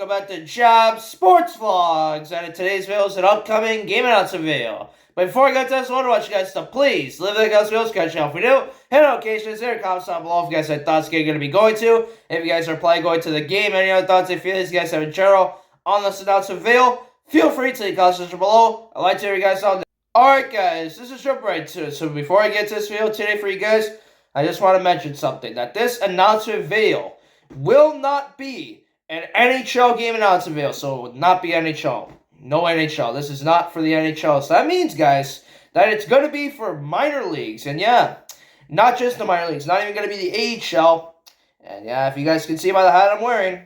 welcome back to Job Sports Vlogs, and in today's video is an upcoming game announcement video. But before I get to this, I want to want you guys to please leave a like on this video, catch up if we do, hit notifications, there, comments down below if you guys have thoughts you're going to be going to, if you guys are planning going to the game, any other thoughts and feelings you guys have in general on this announcement video, feel free to leave comments section below. I'd like to hear you guys out. Alright guys, let's just jump right to it. So before I get to this video today for you guys, I just want to mention something, that this announcement video will not be an NHL game announcement video, so it would not be NHL. No NHL. This is not for the NHL. So that means, guys, that it's going to be for minor leagues. And yeah, not just the minor leagues. Not even going to be the AHL. And yeah, if you guys can see by the hat I'm wearing,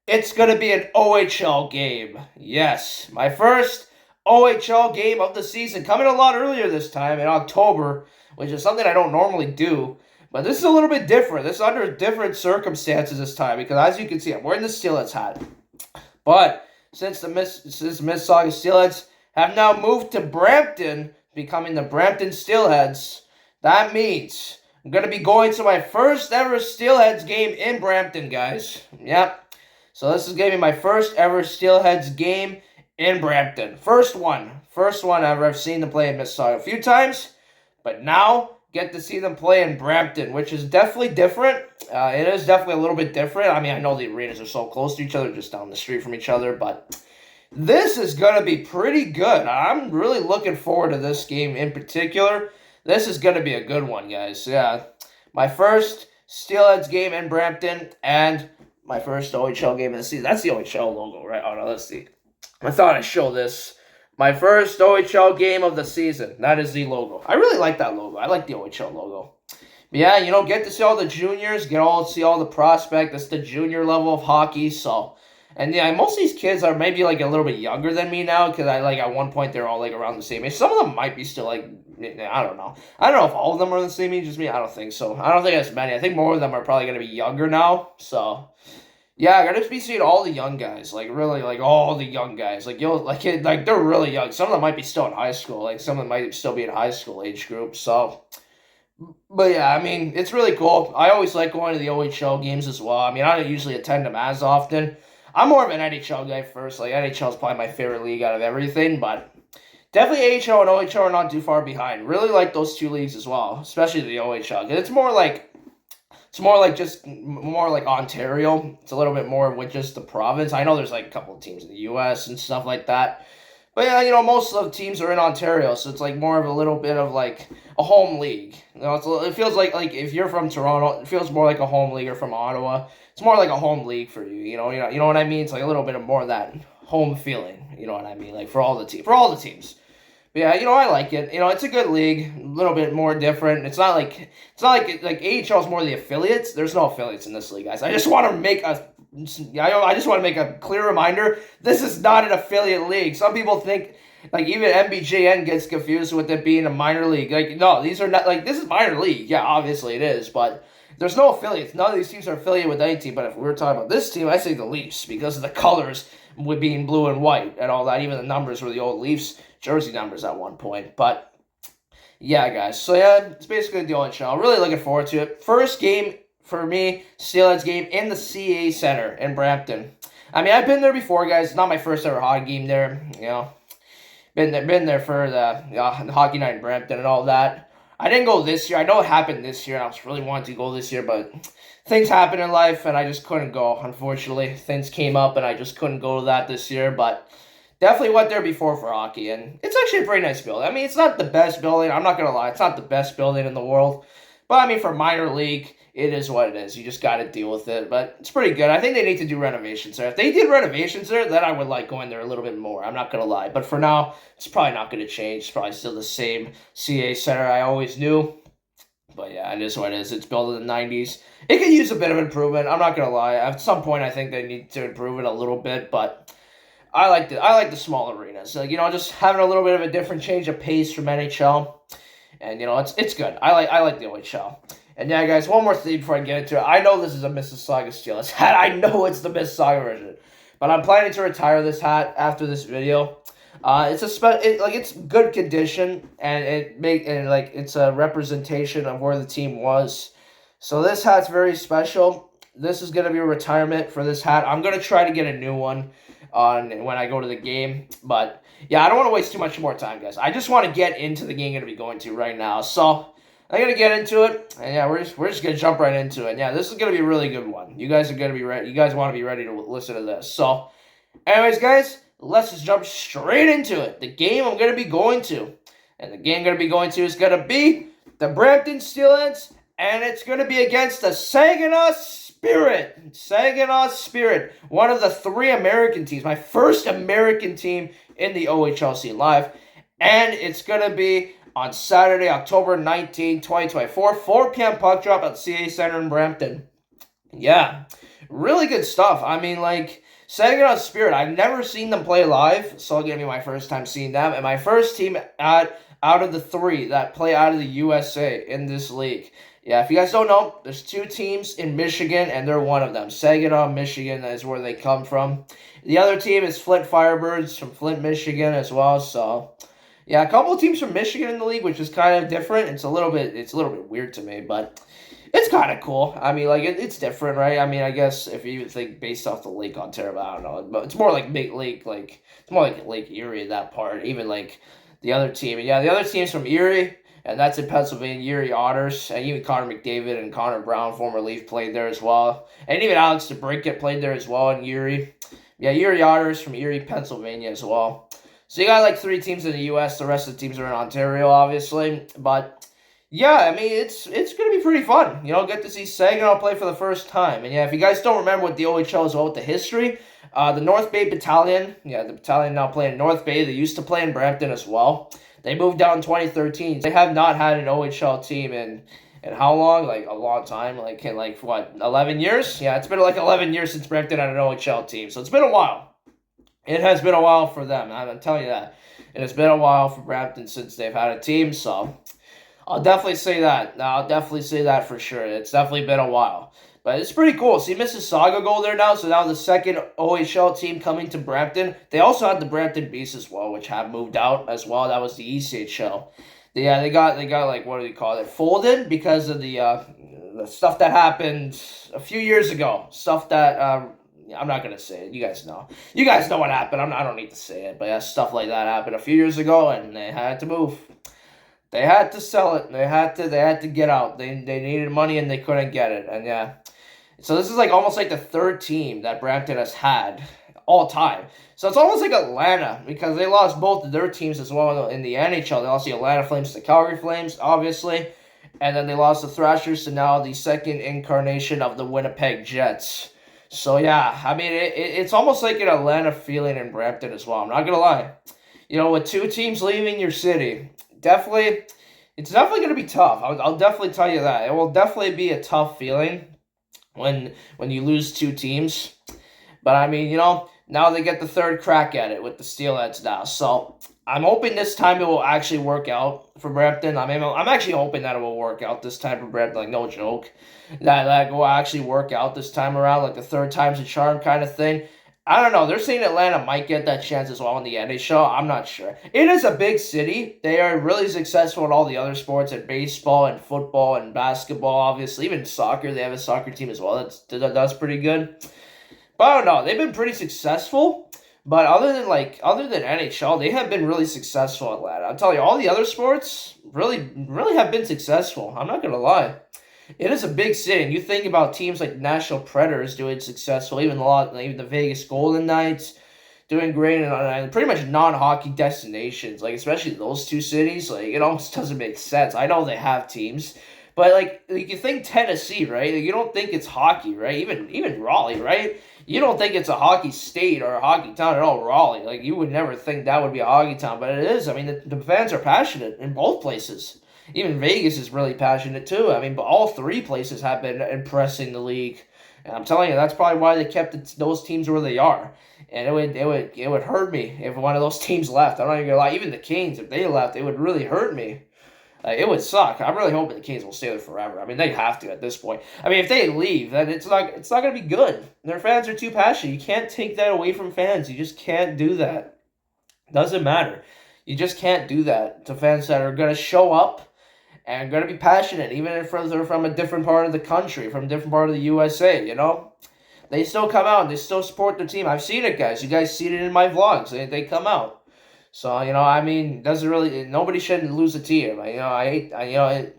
it's going to be an OHL game. Yes, my first OHL game of the season. Coming a lot earlier this time in October, which is something I don't normally do. But this is a little bit different. This is under different circumstances this time. Because as you can see, I'm wearing the Steelheads hat. But since Mississauga Steelheads have now moved to Brampton, becoming the Brampton Steelheads, that means I'm going to be going to my first ever Steelheads game in Brampton, guys. Yep. So this is going to be my first ever Steelheads game in Brampton. First one ever. I've seen them play in Mississauga a few times. But now get to see them play in Brampton, which is definitely different. It is definitely a little bit different. I mean, I know the arenas are so close to each other, just down the street from each other, but this is going to be pretty good. I'm really looking forward to this game in particular. This is going to be a good one, guys. Yeah, my first Steelheads game in Brampton and my first OHL game of the season. That's the OHL logo, right? Oh, no, let's see. I thought I'd show this. My first OHL game of the season. That is the logo. I really like that logo. I like the OHL logo. But yeah, you know, get to see all the juniors. See all the prospects. That's the junior level of hockey. So, and yeah, most of these kids are maybe like a little bit younger than me now. Because at one point they're all like around the same age. Some of them might be still like, I don't know. I don't know if all of them are the same age as me. I don't think so. I don't think as many. I think more of them are probably going to be younger now. So yeah, I gotta be seeing all the young guys, like really, like all the young guys, like they're really young. Some of them might be still in high school, like some of them might still be in high school age group. So, but yeah, I mean, it's really cool. I always like going to the OHL games as well. I mean, I don't usually attend them as often. I'm more of an NHL guy first. Like NHL is probably my favorite league out of everything, but definitely AHL and OHL are not too far behind. Really like those two leagues as well, especially the OHL. It's more like Ontario. It's a little bit more with just the province. I know there's like a couple of teams in the U.S. and stuff like that. But yeah, you know, most of the teams are in Ontario, so it's like more of a little bit of like a home league. You know, it feels like if you're from Toronto, it feels more like a home league, or from Ottawa. It's more like a home league for you. You know what I mean? It's like a little bit of more of that home feeling. You know what I mean? Like for all the teams. But yeah, you know, I like it. You know, it's a good league, a little bit more different. It's not like AHL is more the affiliates. There's no affiliates in this league, guys. I just want to make a clear reminder. This is not an affiliate league. Some people think, like, even MBJN gets confused with it being a minor league. Like, no, these are not, like, this is minor league. Yeah, obviously it is, but there's no affiliates. None of these teams are affiliated with any team. But if we were talking about this team, I say the Leafs, because of the colors with being blue and white and all that. Even the numbers were the old Leafs jersey numbers at one point. But yeah, guys. So yeah, it's basically the OHL. Really looking forward to it. First game for me, Steelheads game in the CA Center in Brampton. I mean, I've been there before, guys. It's not my first ever hockey game there. You know, been there for the hockey night in Brampton and all that. I didn't go this year. I know it happened this year, and I was really wanting to go this year, but things happen in life, and I just couldn't go, unfortunately. Things came up, and I just couldn't go to that this year, but definitely went there before for hockey, and it's actually a pretty nice building. I mean, it's not the best building. I'm not going to lie. It's not the best building in the world, but I mean, for minor league, it is what it is. You just got to deal with it, but it's pretty good. I think they need to do renovations there. If they did renovations there, then I would like going there a little bit more. I'm not going to lie, but for now, it's probably not going to change. It's probably still the same CA Center I always knew. But yeah, it is what it is. It's built in the 90s. It could use a bit of improvement. I'm not going to lie. At some point, I think they need to improve it a little bit. But I like the small arenas. Like, you know, just having a little bit of a different change of pace from NHL. And, you know, it's good. I like the OHL. And yeah, guys, one more thing before I get into it. I know this is a Mississauga Steelheads hat. I know it's the Mississauga version. But I'm planning to retire this hat after this video. It's good condition, and it's a representation of where the team was. So this hat's very special. this is gonna be a retirement for this hat. I'm gonna try to get a new one on when I go to the game, but yeah, I don't want to waste too much more time, guys. I just want to get into the game I'm gonna be going to right now. So I'm gonna get into it, and yeah, we're just gonna jump right into it. Yeah, this is gonna be a really good one. You guys are gonna be ready. You guys want to be ready to listen to this. So, anyways, guys, let's just jump straight into it. The game I'm gonna be going to, and the game I'm gonna be going to is gonna be the Brampton Steelheads, and it's gonna be against the Saginaw Spirit. Saginaw Spirit, one of the 3 American teams. My first American team in the OHL scene live, and it's gonna be on Saturday, October 19, 2024, 4 p.m. puck drop at CA Center in Brampton. Yeah, really good stuff. I mean, like, Saginaw Spirit, I've never seen them play live, so it's going to be my first time seeing them. And my first team out of the 3 that play out of the USA in this league. Yeah, if you guys don't know, there's 2 teams in Michigan, and they're one of them. Saginaw, Michigan is where they come from. The other team is Flint Firebirds from Flint, Michigan as well, so... yeah, a couple of teams from Michigan in the league, which is kind of different. It's a little bit weird to me, but it's kind of cool. I mean, like it's different, right? I mean, I guess if you think based off the Lake Ontario, I don't know, but it's more like Big Lake, like it's more like Lake Erie, that part. Even like the other team, and yeah, the other team's from Erie, and that's in Pennsylvania, Erie Otters, and even Connor McDavid and Connor Brown, former Leaf, played there as well, and even Alex DeBrincat played there as well in Erie. Yeah, Erie Otters from Erie, Pennsylvania as well. So you got like 3 teams in the U.S. The rest of the teams are in Ontario, obviously. But yeah, I mean it's gonna be pretty fun. You know, get to see Saginaw play for the first time. And yeah, if you guys don't remember what the OHL is, well, with the history, the North Bay Battalion, yeah, the battalion now playing in North Bay. They used to play in Brampton as well. They moved down in 2013. They have not had an OHL team in how long? Like a long time. Like in like what, 11 years? Yeah, it's been like 11 years since Brampton had an OHL team. So it's been a while. It has been a while for them, I'm telling you that. It has been a while for Brampton since they've had a team, so I'll definitely say that. I'll definitely say that for sure. It's definitely been a while. But it's pretty cool. See Mississauga go there now, so now the second OHL team coming to Brampton. They also had the Brampton Beasts as well, which have moved out as well. That was the ECHL. Yeah, they got like, what do you call it, folded because of the stuff that happened a few years ago. Stuff that... I'm not gonna say it. You guys know. You guys know what happened. I don't need to say it, but yeah, stuff like that happened a few years ago, and they had to move. They had to sell it. They had to get out. They needed money and they couldn't get it. And yeah, so this is like almost like the 3rd team that Brampton has had all time. So it's almost like Atlanta because they lost both of their teams as well in the NHL. They lost the Atlanta Flames to Calgary Flames, obviously, and then they lost the Thrashers to now the second incarnation of the Winnipeg Jets. So, yeah, I mean, it's almost like an Atlanta feeling in Brampton as well. I'm not going to lie. You know, with 2 teams leaving your city, it's definitely going to be tough. I'll definitely tell you that. It will definitely be a tough feeling when you lose 2 teams. But, I mean, you know, now they get the 3rd crack at it with the Steelheads now. So, I'm hoping this time it will actually work out for Brampton. I mean, I'm actually hoping that it will work out this time for Brampton. Like, no joke. That will actually work out this time around. Like, the 3rd time's a charm kind of thing. I don't know. They're saying Atlanta might get that chance as well in the NHL. I'm not sure. It is a big city. They are really successful in all the other sports, in baseball and football and basketball, obviously. Even soccer. They have a soccer team as well. That's pretty good. But I don't know. They've been pretty successful. But other than NHL, they have been really successful in Atlanta. I'm telling you, all the other sports really have been successful. I'm not going to lie. It is a big city, and you think about teams like National Predators doing successful, even the Vegas Golden Knights doing great, and pretty much non-hockey destinations, like especially those 2 cities. Like it almost doesn't make sense. I know they have teams, but like you think Tennessee, right? Like, you don't think it's hockey, right? Even Raleigh, right? You don't think it's a hockey state or a hockey town at all, Raleigh. Like you would never think that would be a hockey town, but it is. I mean, the fans are passionate in both places. Even Vegas is really passionate too. I mean, but all 3 places have been impressing the league. And I'm telling you, that's probably why they kept those teams where they are. And it would hurt me if one of those teams left. I'm not even gonna lie. Even the Canes, if they left, it would really hurt me. It would suck. I'm really hoping the Canes will stay there forever. I mean, they have to at this point. I mean, if they leave, then it's not gonna be good. Their fans are too passionate. You can't take that away from fans. You just can't do that. Doesn't matter. You just can't do that to fans that are gonna show up and going to be passionate, even if they're from a different part of the country, from a different part of the USA, you know? They still come out and they still support their team. I've seen it, guys. You guys seen it in my vlogs. They come out. So, you know, I mean, doesn't really, nobody shouldn't lose a team. You know,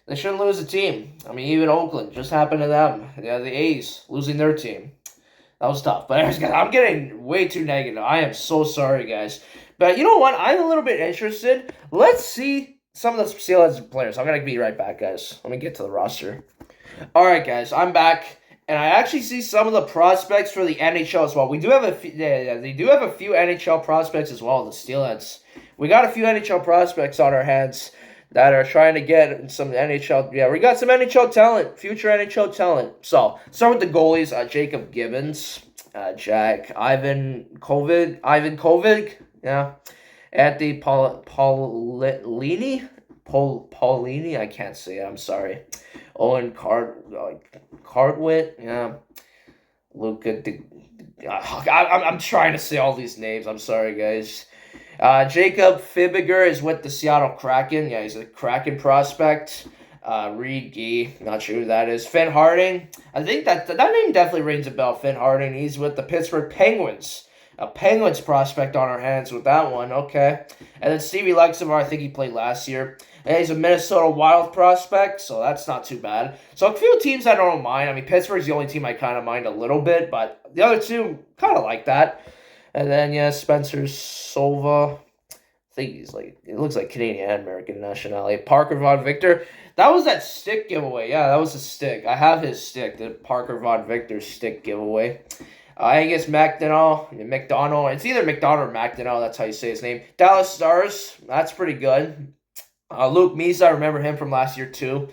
they shouldn't lose a team. I mean, even Oakland, just happened to them. Yeah, the A's losing their team. That was tough. But anyways, guys, I'm getting way too negative. I am so sorry, guys. But you know what? I'm a little bit interested. Let's see some of the Steelheads players. I'm going to be right back, guys. Let me get to the roster. All right, guys, I'm back. And I actually see some of the prospects for the NHL as well. We do have a few, they do have a few NHL prospects as well, the Steelheads. We got a few NHL prospects on our hands that are trying to get some NHL. Yeah, we got some NHL talent, future NHL talent. So, start with the goalies, Jacob Gibbons, Ivan Kovic, yeah. Anthony Paulini, I can't say it, I'm sorry. Owen Cartwit, yeah. Luca, I'm trying to say all these names. I'm sorry, guys. Jacob Fibiger is with the Seattle Kraken. Yeah, he's a Kraken prospect. Reed Gee, not sure who that is. Finn Harding, I think that name definitely rings a bell. Finn Harding, he's with the Pittsburgh Penguins. A Penguins prospect on our hands with that one, okay. And then Stevie Lexamar, I think he played last year. And he's a Minnesota Wild prospect, so that's not too bad. So a few teams I don't mind. I mean, Pittsburgh's the only team I kind of mind a little bit, but the other two, kind of like that. And then, yeah, Spencer Sova. I think he's like, it looks like Canadian and American nationality. Parker Von Victor. That was that stick giveaway. Yeah, that was a stick. I have his stick, the Parker Von Victor stick giveaway. Angus McDonough. It's either McDonough or McDonough. That's how you say his name. Dallas Stars. That's pretty good. Luke Misa, I remember him from last year too.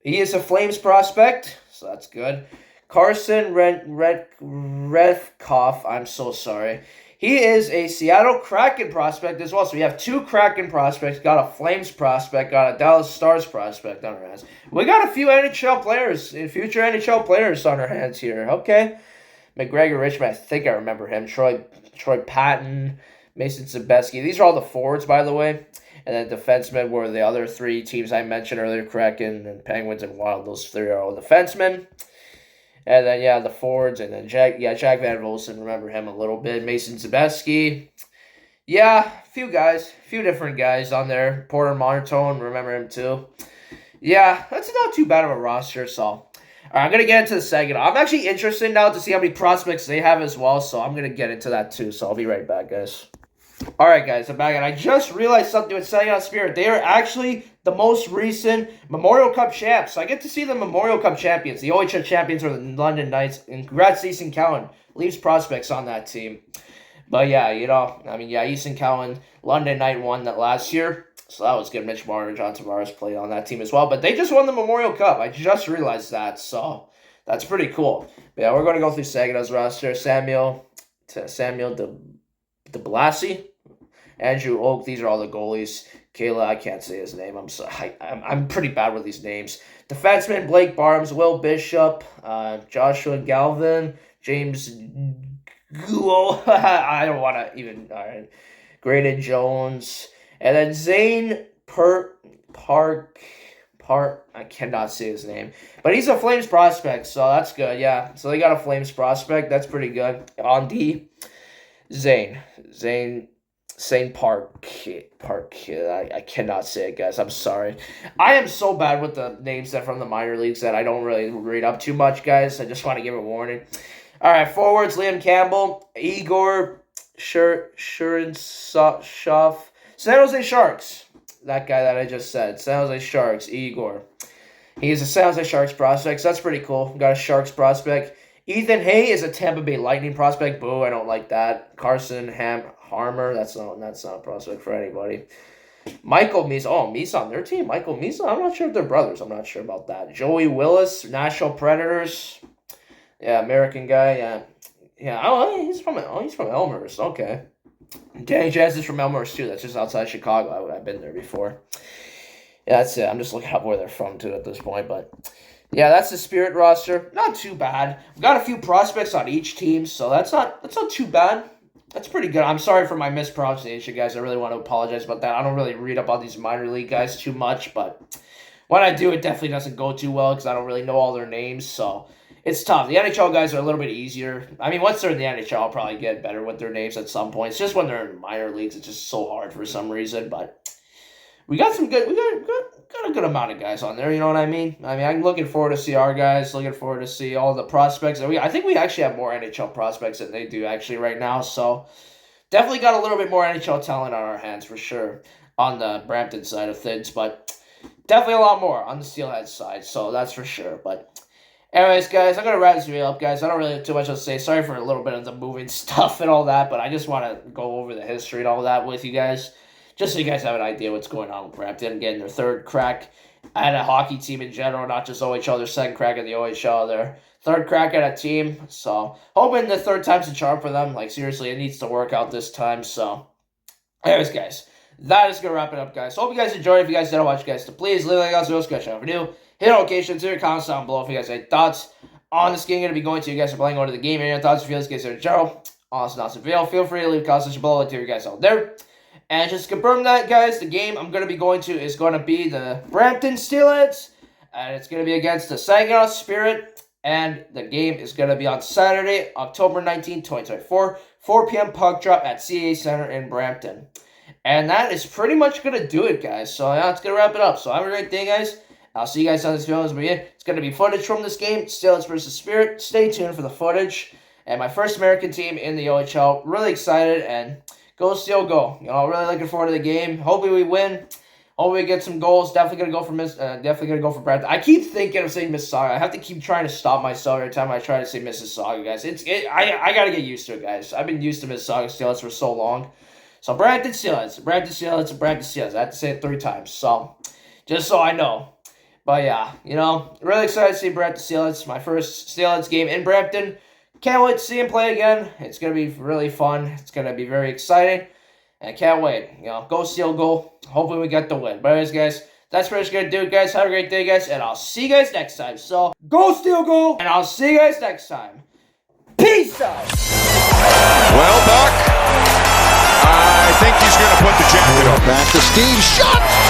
He is a Flames prospect, so that's good. Carson Redkoff, I'm so sorry. He is a Seattle Kraken prospect as well. So we have two Kraken prospects, got a Flames prospect, got a Dallas Stars prospect on our hands. We got a few NHL players, future NHL players on our hands here. Okay. McGregor Richmond, I think I remember him. Troy Patton, Mason Zabeski. These are all the forwards, by the way. And then defensemen were the other three teams I mentioned earlier, Kraken and Penguins and Wild. Those three are all defensemen. And then, yeah, the forwards. And then Jack Van Volsen, remember him a little bit. Mason Zabeski. Yeah, a few different guys on there. Porter Monotone, remember him too. Yeah, that's not too bad of a roster, so. All right, I'm going to get into the Saginaw. I'm actually interested now to see how many prospects they have as well, so I'm going to get into that too. So I'll be right back, guys. Alright, guys, I'm back, and I just realized something with Saginaw Spirit. They are actually the most recent Memorial Cup champs. So I get to see the Memorial Cup champions. The OHL champions are the London Knights. And congrats to Easton Cowan. Leaves prospects on that team. But yeah, you know, I mean, yeah, Easton Cowan, London Knight won that last year. So that was good. Mitch Marner and John Tavares played on that team as well. But they just won the Memorial Cup. I just realized that. So that's pretty cool. But yeah, we're going to go through Saginaw's roster. Samuel DeBlasi. Andrew Oak, these are all the goalies. Kayla, I can't say his name. I'm sorry. I'm pretty bad with these names. Defenseman, Blake Barnes, Will Bishop, Joshua Galvin, James Guo. I don't want to even. All right. Graydon Jones. And then Zane Park. I cannot say his name. But he's a Flames prospect, so that's good. Yeah. So they got a Flames prospect. That's pretty good. On D. Zane Park. I cannot say it, guys. I'm sorry. I am so bad with the names that from the minor leagues that I don't really read up too much, guys. I just want to give a warning. All right, forwards: Liam Campbell, Igor Shurinsov, San Jose Sharks. That guy that I just said, San Jose Sharks, Igor. He's a San Jose Sharks prospect, so that's pretty cool. Got a Sharks prospect. Ethan Hay is a Tampa Bay Lightning prospect. Boo, I don't like that. Carson Harmer, that's not a prospect for anybody. Michael Misa, Misa on their team. Michael Misa, I'm not sure if they're brothers. I'm not sure about that. Joey Willis, Nashville Predators. Yeah, American guy. Yeah. Oh, he's from Elmhurst. Okay. Danny Jazz is from Elmhurst too. That's just outside Chicago. I've been there before. Yeah, that's it. I'm just looking up where they're from too at this point, but. Yeah, that's the Spirit roster. Not too bad. We've got a few prospects on each team, so that's not too bad. That's pretty good. I'm sorry for my mispronunciation, guys. I really want to apologize about that. I don't really read up on these minor league guys too much, but when I do, it definitely doesn't go too well because I don't really know all their names, so it's tough. The NHL guys are a little bit easier. I mean, once they're in the NHL, I'll probably get better with their names at some point. It's just when they're in minor leagues, it's just so hard for some reason, but we got some good, we got a good amount of guys on there, you know what I mean? I'm looking forward to see our guys, looking forward to see all the prospects. I think we actually have more NHL prospects than they do actually right now, so definitely got a little bit more NHL talent on our hands for sure on the Brampton side of things, but definitely a lot more on the Steelheads side, so that's for sure. But anyways, guys, I'm going to wrap this video up, guys. I don't really have too much to say. Sorry for a little bit of the moving stuff and all that, but I just want to go over the history and all that with you guys, just so you guys have an idea what's going on with Brampton, getting their third crack at a hockey team in general, not just OHL, their second crack at the OHL, their third crack at a team. So, hoping the third time's a charm for them. Like, seriously, it needs to work out this time. So, anyways, guys, that is going to wrap it up, guys. Hope you guys enjoyed. If you guys did watch, guys, so please leave a like on the video. If you're new, hit notifications, leave your comments down below if you guys have thoughts on this game. Going to be going to you guys are playing over the game. Any thoughts or feelings, guys, in general on this awesome video, feel free to leave comments below to you guys out there. And just to confirm that, guys, the game I'm going to be going to is going to be the Brampton Steelheads. And it's going to be against the Saginaw Spirit. And the game is going to be on Saturday, October 19, 2024, 4 p.m. puck drop at CA Center in Brampton. And that is pretty much going to do it, guys. So, yeah, it's going to wrap it up. So, have a great day, guys. I'll see you guys on this video. It's going to be footage from this game, Steelheads versus Spirit. Stay tuned for the footage. And my first American team in the OHL. Really excited, and go Steel, go. You know, really looking forward to the game. Hopefully we win. Hopefully we get some goals. Definitely gonna go for Brampton. I keep thinking of saying Mississauga. I have to keep trying to stop myself every time I try to say Mississauga, guys. I gotta get used to it, guys. I've been used to Mississauga Steelheads for so long. So Brampton Steelheads, Brampton Steelheads, Brampton Steelheads. I have to say it 3 times. So just so I know. But yeah, you know, really excited to see Brampton Steelheads. My first Steelheads game in Brampton. Can't wait to see him play again. It's going to be really fun. It's going to be very exciting. And I can't wait. You know, go Steel, go. Hopefully we get the win. But anyways, guys, that's pretty much going to do it, guys. Have a great day, guys. And I'll see you guys next time. So, go Steel, go. And I'll see you guys next time. Peace out. Well, Buck, I think he's going to put the jacket on. Back to Steve. Shot!